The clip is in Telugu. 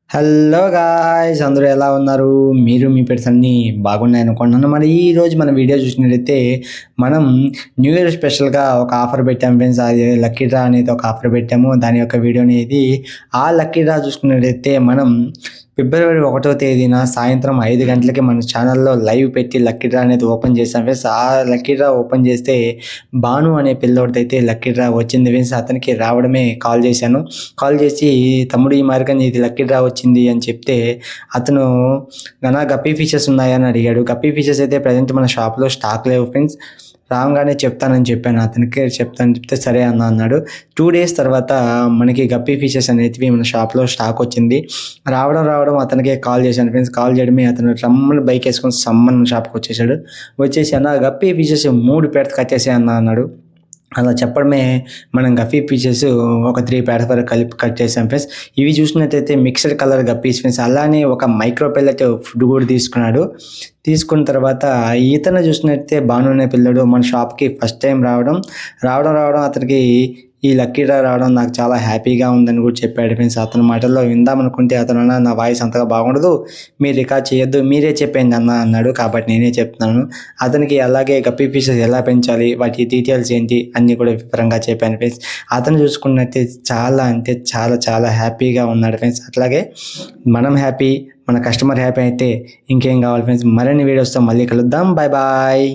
హలో గాయ్స్, అందరూ ఎలా ఉన్నారు? మీరు మీ పెట్స్ అన్నీ బాగున్నాయనుకుంటున్నాను. మరి ఈరోజు మన వీడియో చూసినట్టయితే మనం న్యూ ఇయర్ స్పెషల్గా ఒక ఆఫర్ పెట్టాము ఫ్రెండ్స్. అది లక్కీ డ్రా అనేది ఒక ఆఫర్ పెట్టాము. దాని యొక్క వీడియో అనేది ఆ లక్కీ డ్రా చూసుకున్నట్టయితే మనం ఫిబ్రవరి 1వ తేదీన సాయంత్రం 5 గంటలకి మన ఛానల్లో లైవ్ పెట్టి లక్కీ డ్రా అనేది ఓపెన్ చేసాం ఫ్రెండ్స్. ఆ లక్కీ డ్రా ఓపెన్ చేస్తే భాను అనే పిల్లోడిదైతే లక్కీ డ్రా వచ్చింది ఫ్రెండ్స్. అతనికి రావడమే కాల్ చేశాను. కాల్ చేసి తమ్ముడు ఈ మార్గం ఇది లక్కీ డ్రా వచ్చింది అని చెప్తే అతను నా గప్పీ ఫిషెస్ ఉన్నాయని అడిగాడు. గప్పీ ఫిషెస్ అయితే ప్రజెంట్ మన షాప్లో స్టాక్ లేవు ఫ్రెండ్స్. రాగానే చెప్తానని చెప్పాను అతనికి. చెప్తాను చెప్తే సరే అన్నాడు. 2 డేస్ తర్వాత మనకి గప్పీ ఫిషెస్ అనేటివి మన షాప్లో స్టాక్ వచ్చింది. రావడం అతనికే కాల్ చేశాను ఫ్రెండ్స్. కాల్ చేయడమే అతను రమ్మని బైక్ వేసుకొని సమ్మన్ షాప్కి వచ్చేసాడు. వచ్చేసి అన్న గప్పీ ఫిషెస్ 3 పేర్స్ కట్టేసే అన్నాడు. అలా చెప్పడమే మనం గప్పీ పీసెస్ ఒక 3 పేర్స్ వరకు కలిపి కట్ చేసాం ఫ్రెండ్స్. ఇవి చూసినట్టయితే మిక్స్డ్ కలర్ గప్పీస్ ఫ్రెండ్స్. అలానే ఒక మైక్రో పెల్లెట్ ఫుడ్ కూడా తీసుకున్నాడు. తీసుకున్న తర్వాత ఈతను చూసినట్టయితే భాను అనే పిల్లడు మన షాప్కి ఫస్ట్ టైం రావడం అతనికి ఈ లక్కీ డ్రా రావడం నాకు చాలా హ్యాపీగా ఉందని కూడా చెప్పాడు ఫ్రెండ్స్. అతని మాటల్లో విందామనుకుంటే అతను నా వాయిస్ అంతగా బాగుండదు, మీరు రికార్డ్ చేయొద్దు, మీరే చెప్పండి అన్నాడు. కాబట్టి నేనే చెప్తున్నాను. అతనికి అలాగే గప్పీ ఫిషెస్ ఎలా పెంచాలి, వాటి డీటెయిల్స్ ఏంటి అన్నీ కూడా వివరంగా చెప్పాను ఫ్రెండ్స్. అతను చూసుకున్నట్టే చాలా అంటే చాలా చాలా హ్యాపీగా ఉన్నాడు ఫ్రెండ్స్. అట్లాగే మనం హ్యాపీ, మన కస్టమర్ హ్యాపీ అయితే ఇంకేం కావాలి ఫ్రెండ్స్. మరిన్ని వీడియోస్తో మళ్ళీ కలుద్దాం. Bye bye.